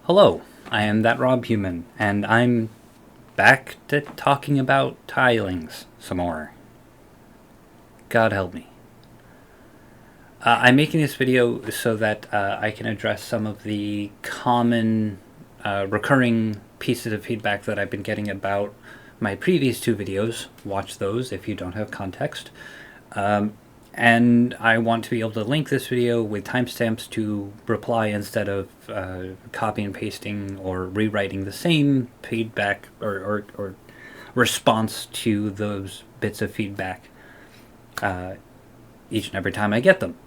Hello, I am that Rob Human, and I'm back to talking about tilings some more. God help me. I'm making this video so that I can address some of the common recurring pieces of feedback that I've been getting about my previous two videos. Watch those if you don't have context. And I want to be able to link this video with timestamps to reply instead of copy and pasting or rewriting the same feedback or response to those bits of feedback each and every time I get them.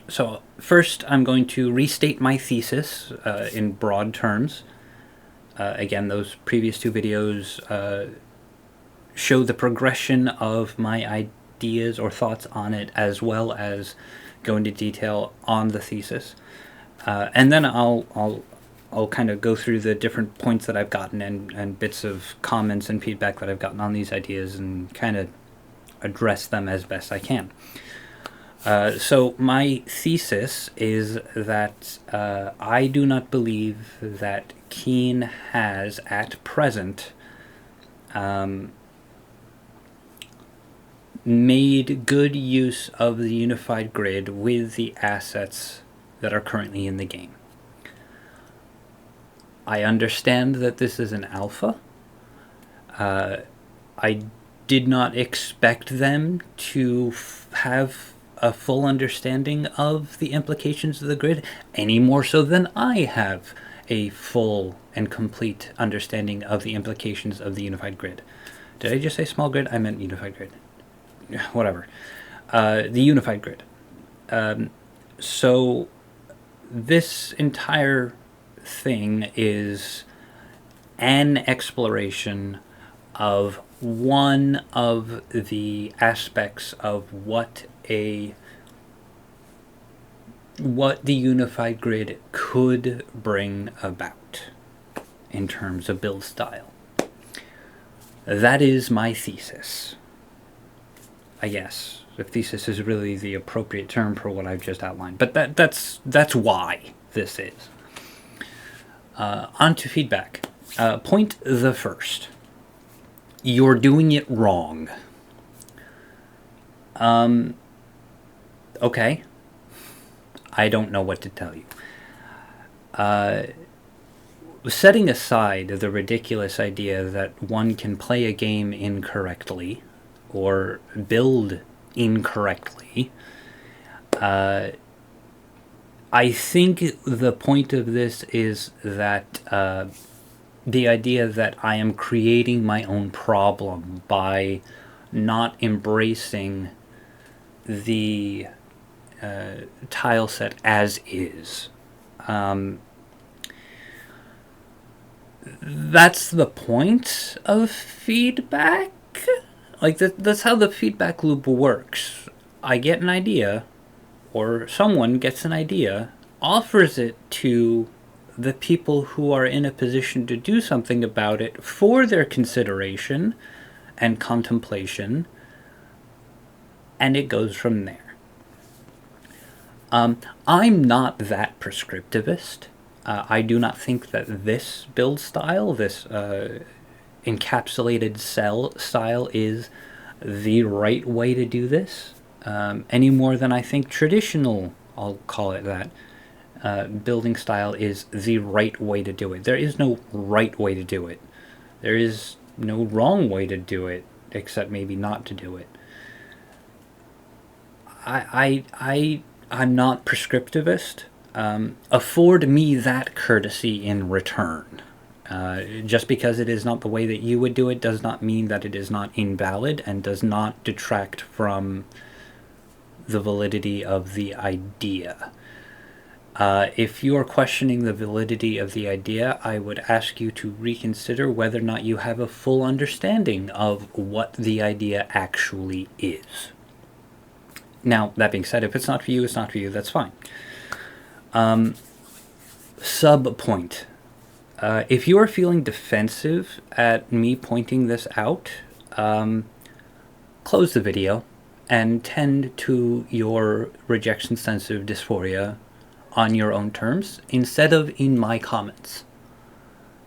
So first I'm going to restate my thesis in broad terms. Again, those previous two videos show the progression of my ideas or thoughts on it, as well as go into detail on the thesis. And then I'll kind of go through the different points that I've gotten and bits of comments and feedback that I've gotten on these ideas and kind of address them as best I can. So my thesis is that I do not believe that Keen has at present made good use of the unified grid with the assets that are currently in the game. I understand that this is an alpha. I did not expect them to have a full understanding of the implications of the grid, any more so than I have a full and complete understanding of the implications of the unified grid. Did I just say small grid? I meant unified grid. Whatever. The unified grid. So this entire thing is an exploration of one of the aspects of what the unified grid could bring about in terms of build style. That is my thesis. I guess, if thesis is really the appropriate term for what I've just outlined. But that's why this is. On to feedback. Point the first. You're doing it wrong. Okay. I don't know what to tell you. Setting aside the ridiculous idea that one can play a game incorrectly or build incorrectly, I think the point of this is that the idea that I am creating my own problem by not embracing the tile set as is. That's the point of feedback. Like, that's how the feedback loop works. I get an idea, or someone gets an idea, offers it to the people who are in a position to do something about it for their consideration and contemplation, and it goes from there. I'm not that prescriptivist. I do not think that this build style, this encapsulated cell style, is the right way to do this, any more than I think traditional, I'll call it that, building style is the right way to do it. There is no right way to do it. There is no wrong way to do it, except maybe not to do it. I'm not prescriptivist. Afford me that courtesy in return. Just because it is not the way that you would do it does not mean that it is not invalid and does not detract from the validity of the idea. If you are questioning the validity of the idea, I would ask you to reconsider whether or not you have a full understanding of what the idea actually is. Now, that being said, if it's not for you, it's not for you, that's fine. Sub-point. If you are feeling defensive at me pointing this out, close the video and tend to your rejection-sensitive dysphoria on your own terms instead of in my comments.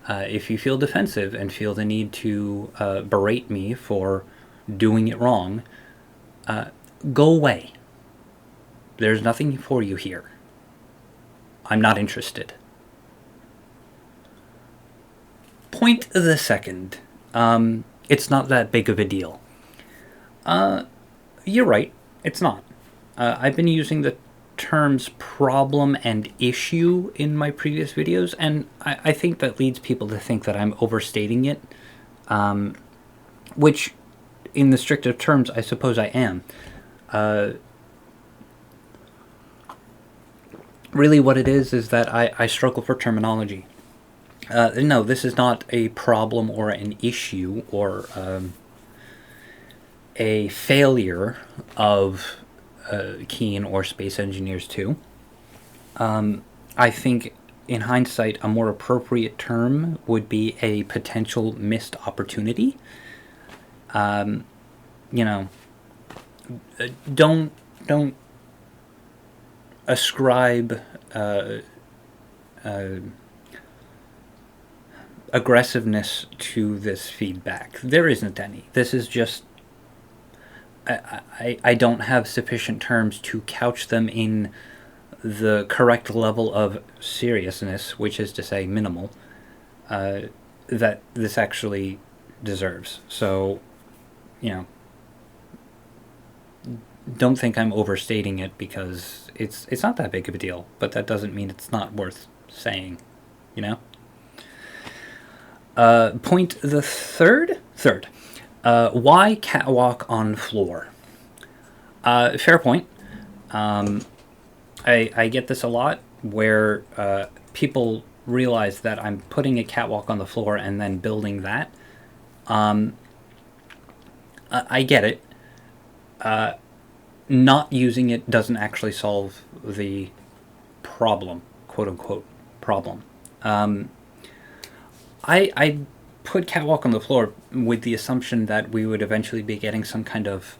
If you feel defensive and feel the need to berate me for doing it wrong, go away. There's nothing for you here. I'm not interested. Point the second. It's not that big of a deal. You're right. It's not. I've been using the terms problem and issue in my previous videos, and I think that leads people to think that I'm overstating it, which, in the strictest terms, I suppose I am. Really what it is that I struggle for terminology. No, this is not a problem or an issue or a failure of Keen or Space Engineers 2. I think, in hindsight, a more appropriate term would be a potential missed opportunity. You know, don't ascribe aggressiveness to this feedback. There isn't any. This is just I don't have sufficient terms to couch them in the correct level of seriousness, which is to say minimal, that this actually deserves. So, you know, don't think I'm overstating it, because it's not that big of a deal, but that doesn't mean it's not worth saying, you know? Point the third. Why catwalk on floor? Fair point. I get this a lot, where people realize that I'm putting a catwalk on the floor and then building that. I get it. Not using it doesn't actually solve the problem, quote-unquote problem. I put catwalk on the floor with the assumption that we would eventually be getting some kind of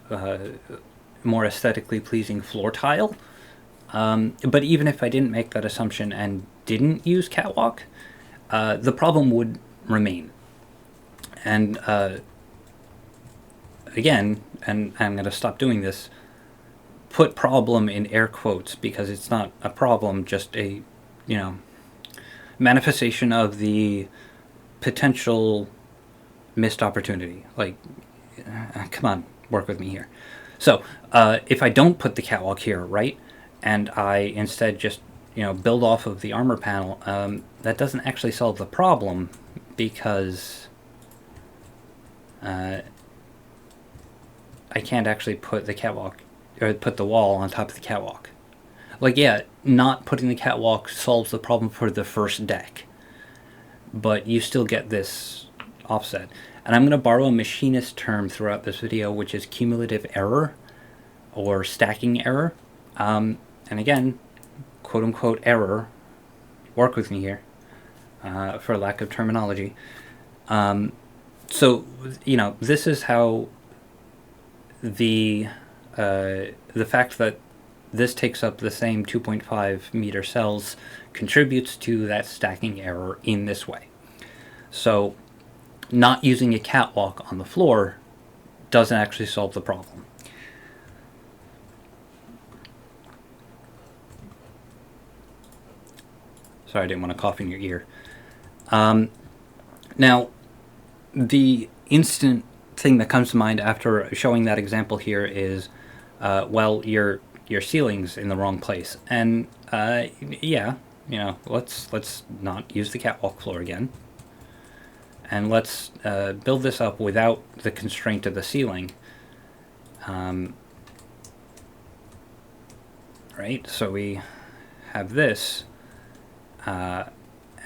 more aesthetically pleasing floor tile. But even if I didn't make that assumption and didn't use catwalk, the problem would remain. And again, and I'm going to stop doing this, put problem in air quotes, because it's not a problem, just a, you know, manifestation of the potential missed opportunity. Like, come on, work with me here. So, if I don't put the catwalk here, right, and I instead just, you know, build off of the armor panel, that doesn't actually solve the problem, because I can't actually put the catwalk, or put the wall on top of the catwalk. Like, yeah, not putting the catwalk solves the problem for the first deck, but you still get this offset. And I'm going to borrow a machinist term throughout this video, which is cumulative error, or stacking error. And again, quote-unquote error, work with me here, for lack of terminology. So, you know, this is how the fact that this takes up the same 2.5 meter cells contributes to that stacking error in this way. So, not using a catwalk on the floor doesn't actually solve the problem. Sorry, I didn't want to cough in your ear. Now, the instant thing that comes to mind after showing that example here is, well, your ceiling's in the wrong place. And yeah, you know, let's not use the catwalk floor again, and let's build this up without the constraint of the ceiling. Right, so we have this, and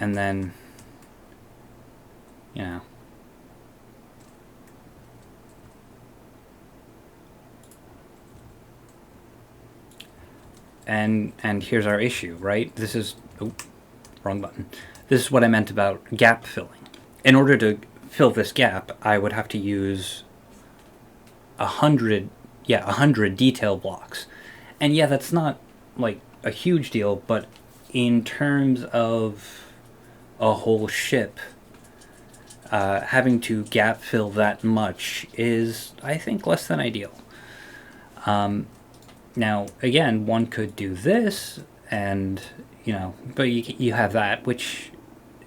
then, you know, and here's our issue, right? This is, wrong button. This is what I meant about gap filling. In order to fill this gap, I would have to use 100 detail blocks. And yeah, that's not like a huge deal, but in terms of a whole ship, having to gap fill that much is, I think, less than ideal. Now, again, one could do this, and, but you have that, which,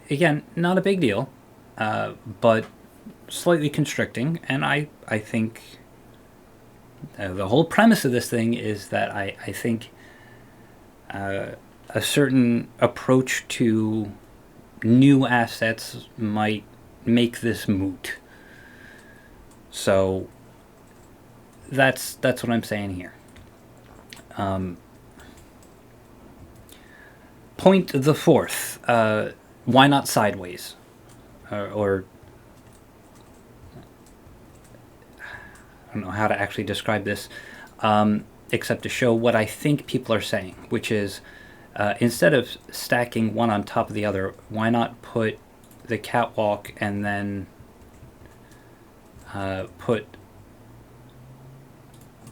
again, not a big deal, but slightly constricting, and I think the whole premise of this thing is that I think a certain approach to new assets might make this moot. So that's what I'm saying here. Point the fourth. Why not sideways? Or I don't know how to actually describe this, except to show what I think people are saying, which is instead of stacking one on top of the other, why not put the catwalk and then put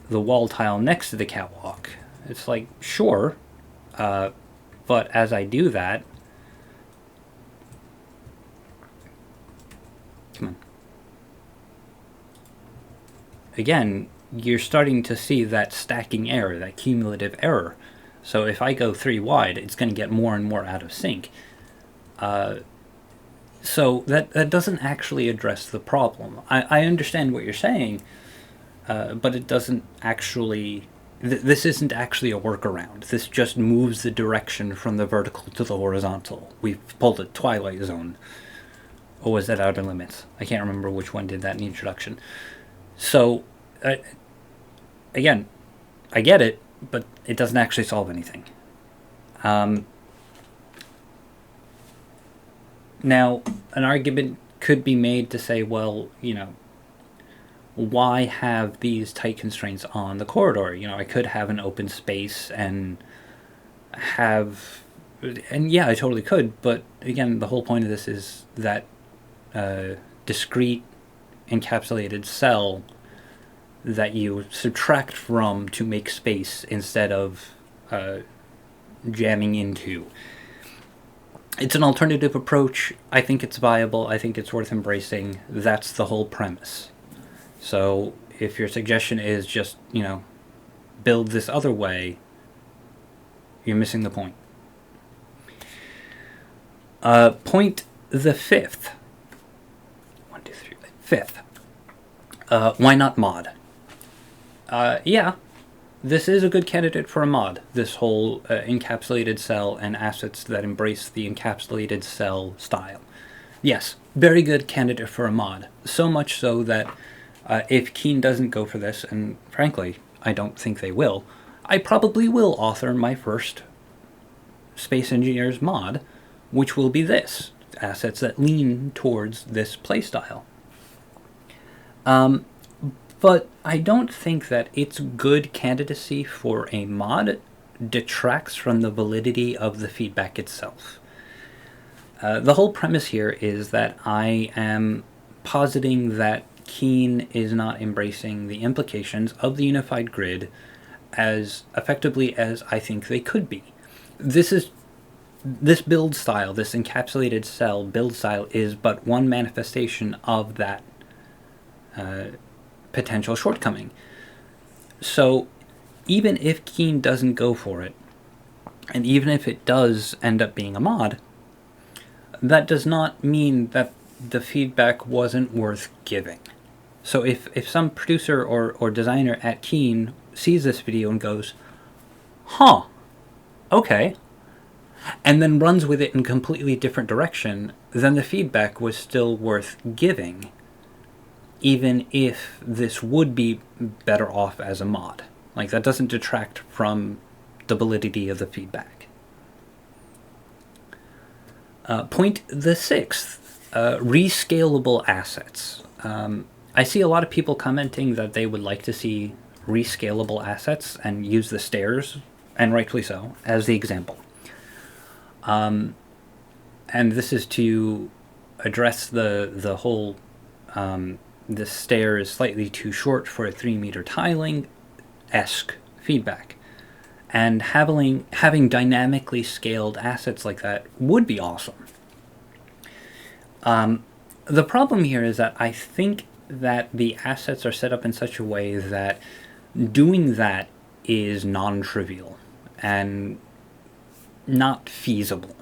the wall tile next to the catwalk? It's like, sure, but as I do that, come on. Again, you're starting to see that stacking error, that cumulative error. So if I go 3 wide, it's going to get more and more out of sync. So that doesn't actually address the problem. I understand what you're saying, but it doesn't actually... this isn't actually a workaround. This just moves the direction from the vertical to the horizontal. We've pulled a Twilight Zone. Or was that Outer Limits? I can't remember which one did that in the introduction. So, again, I get it, but it doesn't actually solve anything. Now, an argument could be made to say, well, why have these tight constraints on the corridor? I could have an open space and yeah, I totally could, but again, the whole point of this is that discrete encapsulated cell that you subtract from to make space instead of jamming into. It's an alternative approach. I think it's viable. I think it's worth embracing. That's the whole premise. So if your suggestion is just, build this other way, you're missing the point. Point the fifth. 1, 2, 3. Fifth. Why not mod? Yeah, this is a good candidate for a mod. This whole encapsulated cell and assets that embrace the encapsulated cell style. Yes, very good candidate for a mod. So much so that if Keen doesn't go for this, and frankly, I don't think they will, I probably will author my first Space Engineers mod, which will be this. Assets that lean towards this playstyle. But I don't think that its good candidacy for a mod detracts from the validity of the feedback itself. The whole premise here is that I am positing that Keen is not embracing the implications of the unified grid as effectively as I think they could be. This build style, this encapsulated cell build style, is but one manifestation of that potential shortcoming. So even if Keen doesn't go for it, and even if it does end up being a mod, that does not mean that the feedback wasn't worth giving. So if some producer or designer at Keen sees this video and goes, huh, okay, and then runs with it in a completely different direction, then the feedback was still worth giving, even if this would be better off as a mod. Like, that doesn't detract from the validity of the feedback. Point the sixth, rescalable assets. I see a lot of people commenting that they would like to see rescalable assets and use the stairs, and rightfully so, as the example. And this is to address the whole the stair is slightly too short for a 3-meter tiling-esque feedback. And having dynamically scaled assets like that would be awesome. The problem here is that I think that the assets are set up in such a way that doing that is non-trivial and not feasible.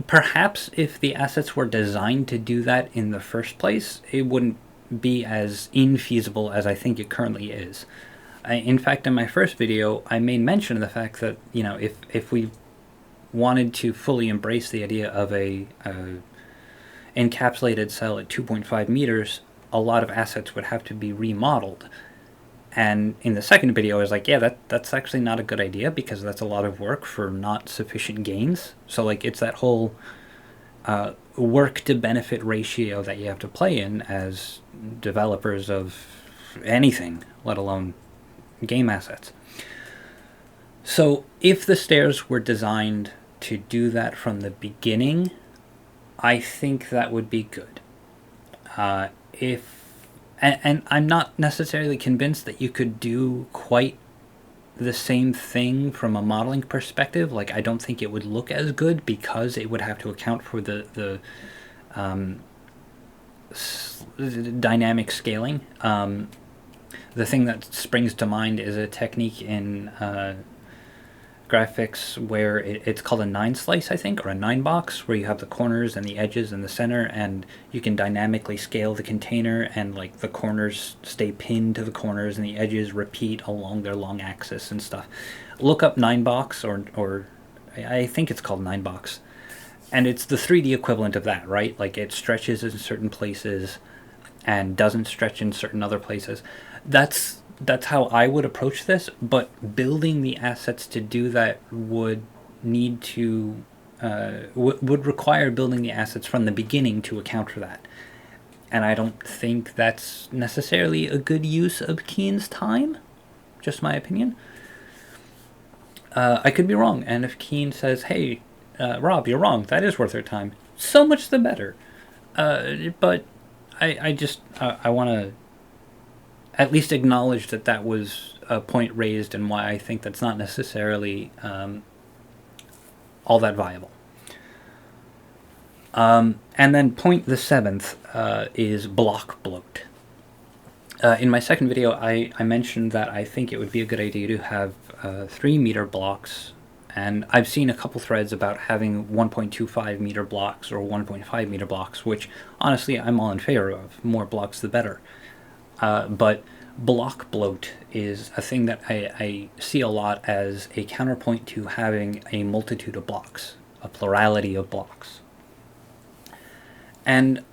Perhaps if the assets were designed to do that in the first place, it wouldn't be as infeasible as I think it currently is. In fact, in my first video, I made mention of the fact that, you know, if we wanted to fully embrace the idea of a encapsulated cell at 2.5 meters, a lot of assets would have to be remodeled. And in the second video, I was like, yeah, that's actually not a good idea because that's a lot of work for not sufficient gains. So, like, it's that whole work to benefit ratio that you have to play in as developers of anything, let alone game assets. So if the stairs were designed to do that from the beginning, I think that would be good. And I'm not necessarily convinced that you could do quite the same thing from a modeling perspective. Like, I don't think it would look as good because it would have to account for the dynamic scaling. The thing that springs to mind is a technique in graphics where it's called a 9-slice, I think, or a 9-box, where you have the corners and the edges and the center, and you can dynamically scale the container, and like the corners stay pinned to the corners and the edges repeat along their long axis and stuff. Look up 9-box, or I think it's called 9-box, and it's the 3D equivalent of that, right? Like, it stretches in certain places and doesn't stretch in certain other places. That's how I would approach this, but building the assets to do that would need to would require building the assets from the beginning to account for that. And I don't think that's necessarily a good use of Keen's time. Just my opinion. I could be wrong, and if Keen says, hey, Rob, you're wrong, that is worth your time, so much the better. But I want to at least acknowledge that was a point raised and why I think that's not necessarily all that viable. And then point the 7th is block bloat. In my second video, I mentioned that I think it would be a good idea to have 3-meter blocks, and I've seen a couple threads about having 1.25 meter blocks or 1.5 meter blocks, which honestly I'm all in favor of. More blocks the better. But block bloat is a thing that I see a lot as a counterpoint to having a multitude of blocks, a plurality of blocks. And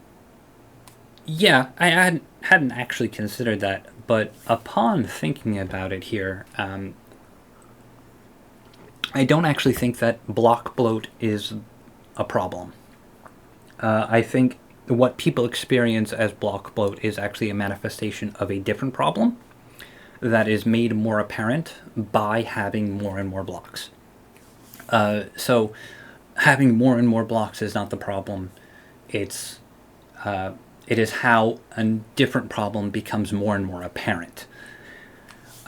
yeah, I hadn't actually considered that, but upon thinking about it here, I don't actually think that block bloat is a problem. I think what people experience as block bloat is actually a manifestation of a different problem that is made more apparent by having more and more blocks. So having more and more blocks is not the problem. It is how a different problem becomes more and more apparent.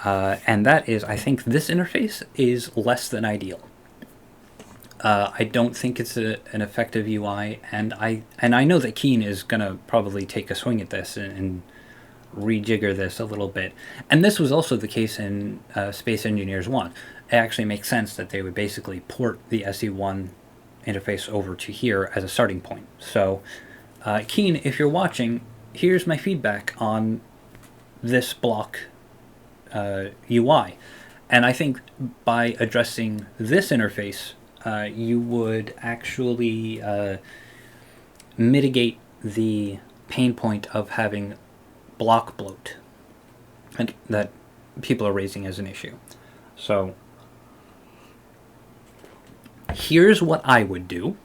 And that is, I think this interface is less than ideal. I don't think it's an effective UI, and I know that Keen is going to probably take a swing at this and rejigger this a little bit. And this was also the case in Space Engineers 1. It actually makes sense that they would basically port the SE1 interface over to here as a starting point. So, Keen, if you're watching, here's my feedback on this block UI. And I think by addressing this interface, you would actually mitigate the pain point of having block bloat and that people are raising as an issue. So here's what I would do.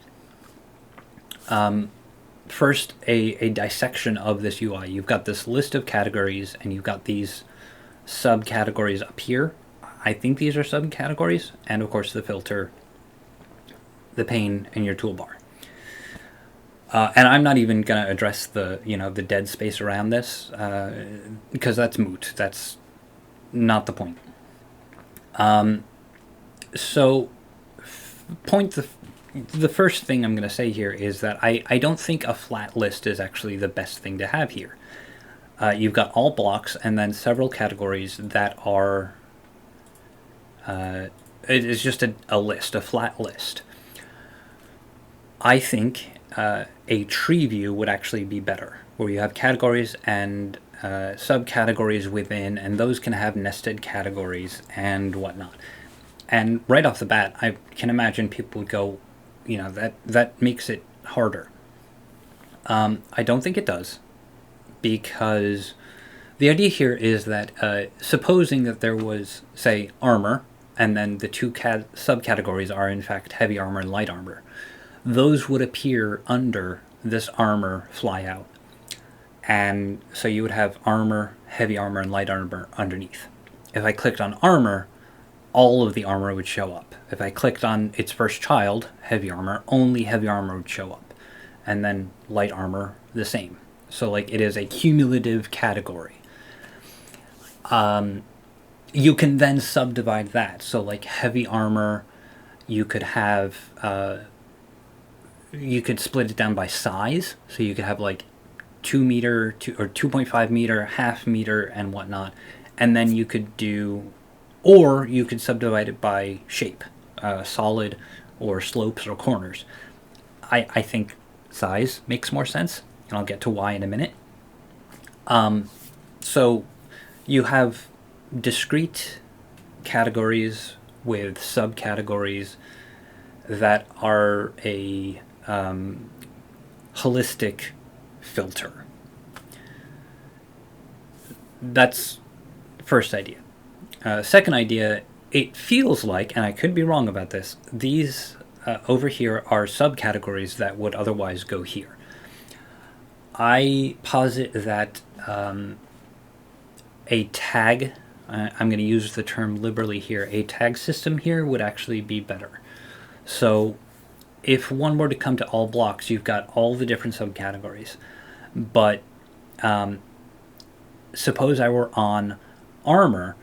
First, a dissection of this UI. You've got this list of categories, and you've got these subcategories up here. I think these are subcategories, and of course the filter, the pane, and your toolbar. And I'm not even going to address the dead space around this because that's moot. That's not the point. So, the first thing I'm going to say here is that I don't think a flat list is actually the best thing to have here. You've got all blocks and then several categories that are... it is just a list, a flat list. I think a tree view would actually be better, where you have categories and subcategories within, and those can have nested categories and whatnot. And right off the bat, I can imagine people would go, that makes it harder. I don't think it does, because the idea here is that supposing that there was, say, armor, and then the two subcategories are in fact heavy armor and light armor, those would appear under this armor flyout. And so you would have armor, heavy armor, and light armor underneath. If I clicked on armor, all of the armor would show up. If I clicked on its first child, heavy armor, only heavy armor would show up. And then light armor, the same. So like it is a cumulative category. You can then subdivide that. So like heavy armor, you could have... you could split it down by size. So you could have like 2 meter or 2.5 meter, half meter, and whatnot. And then you could do... Or you could subdivide it by shape, solid or slopes or corners. I think size makes more sense, and I'll get to why in a minute. So you have discrete categories with subcategories that are a holistic filter. That's the first idea. Second idea, it feels like, and I could be wrong about this, these over here are subcategories that would otherwise go here. I posit that a tag, I'm going to use the term liberally here, a tag system here would actually be better. So if one were to come to all blocks, you've got all the different subcategories. But suppose I were on armor,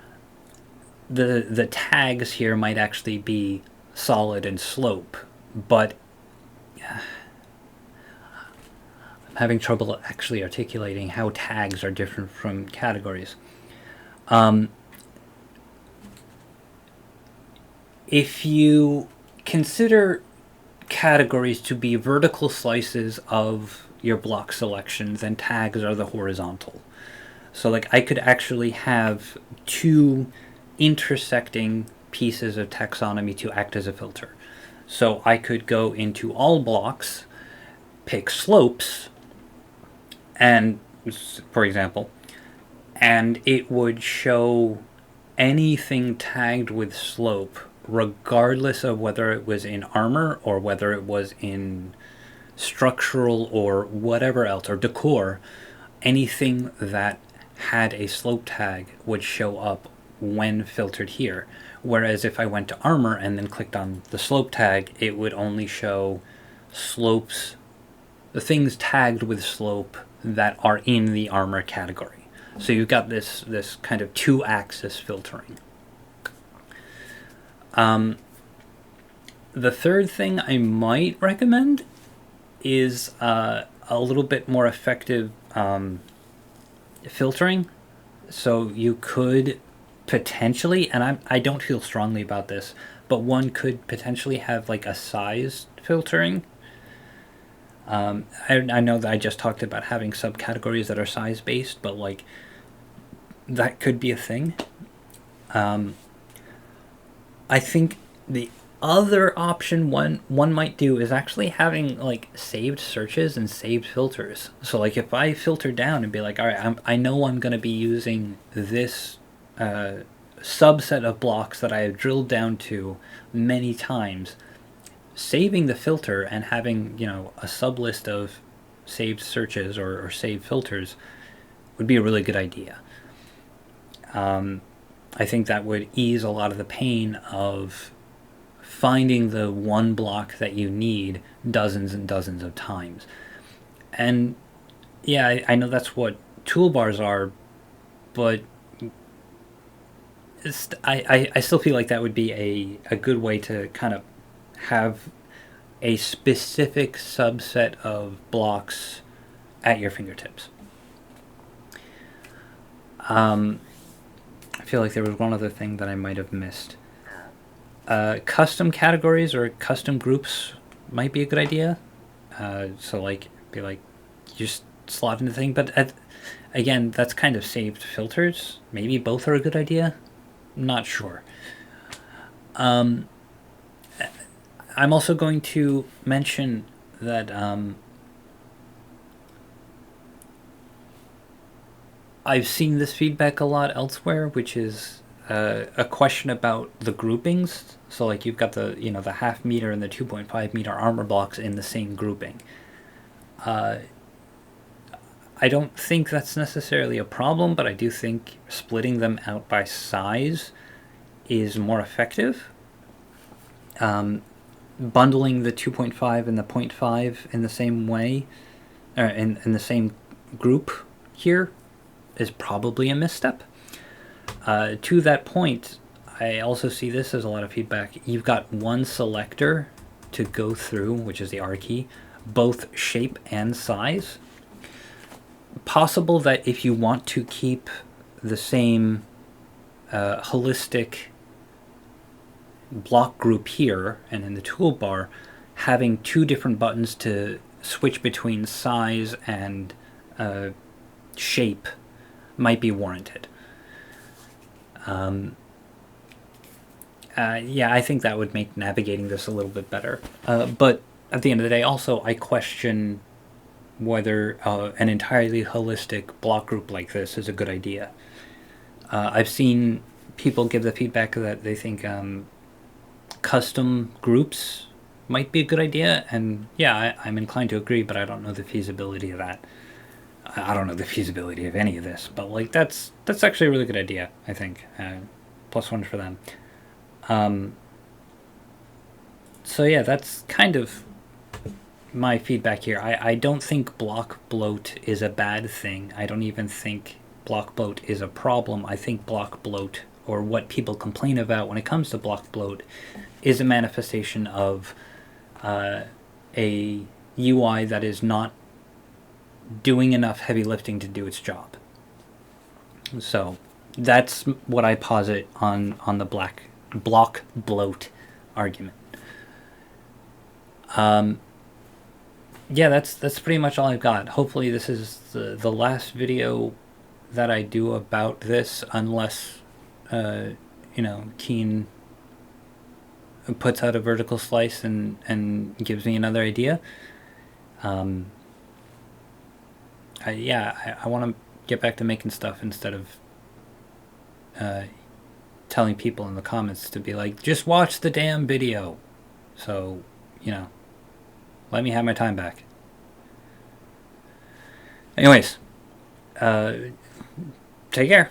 the tags here might actually be solid and slope, but I'm having trouble actually articulating how tags are different from categories. If you consider categories to be vertical slices of your block selection, then tags are the horizontal. So like I could actually have two intersecting pieces of taxonomy to act as a filter. So I could go into all blocks, pick slopes, and for example, and it would show anything tagged with slope, regardless of whether it was in armor or whether it was in structural or whatever else, or decor. Anything that had a slope tag would show up when filtered here. Whereas if I went to armor and then clicked on the slope tag, it would only show slopes, the things tagged with slope that are in the armor category. So you've got this kind of two-axis filtering. The third thing I might recommend is a little bit more effective filtering. So you could potentially, and I don't feel strongly about this, but one could potentially have like a size filtering. I know that I just talked about having subcategories that are size based, but like that could be a thing. I think the other option one might do is actually having like saved searches and saved filters. So like if I filter down and be like, all right, I know I'm going to be using this subset of blocks that I have drilled down to many times, saving the filter and having, a sub list of saved searches or saved filters would be a really good idea. I think that would ease a lot of the pain of finding the one block that you need dozens and dozens of times. And yeah, I know that's what toolbars are, but I still feel like that would be a good way to kind of have a specific subset of blocks at your fingertips. I feel like there was one other thing that I might have missed. Custom categories or custom groups might be a good idea. So like, be like, just slot in the thing. But again, that's kind of saved filters. Maybe both are a good idea. Not sure. I'm also going to mention that I've seen this feedback a lot elsewhere, which is a question about the groupings. So like you've got the the half meter and the 2.5 meter armor blocks in the same grouping. I don't think that's necessarily a problem, but I do think splitting them out by size is more effective. Bundling the 2.5 and the 0.5 in the same way, in the same group here, is probably a misstep. To that point, I also see this as a lot of feedback. You've got one selector to go through, which is the R key, both shape and size. Possible that if you want to keep the same holistic block group here and in the toolbar, having two different buttons to switch between size and shape might be warranted. Yeah, I think that would make navigating this a little bit better. But at the end of the day, also, I question whether an entirely holistic block group like this is a good idea. I've seen people give the feedback that they think custom groups might be a good idea, and yeah, I'm inclined to agree, but I don't know the feasibility of that. I don't know the feasibility of any of this, but like that's actually a really good idea, I think. +1 for them. So yeah, that's kind of my feedback here. I don't think block bloat is a bad thing. I don't even think block bloat is a problem. I think block bloat, or what people complain about when it comes to block bloat, is a manifestation of a UI that is not doing enough heavy lifting to do its job. So that's what I posit on the block bloat argument. Yeah, that's pretty much all I've got. Hopefully this is the last video that I do about this, unless Keen puts out a vertical slice and gives me another idea. I want to get back to making stuff instead of telling people in the comments to be like, just watch the damn video. So, let me have my time back. Anyways, take care.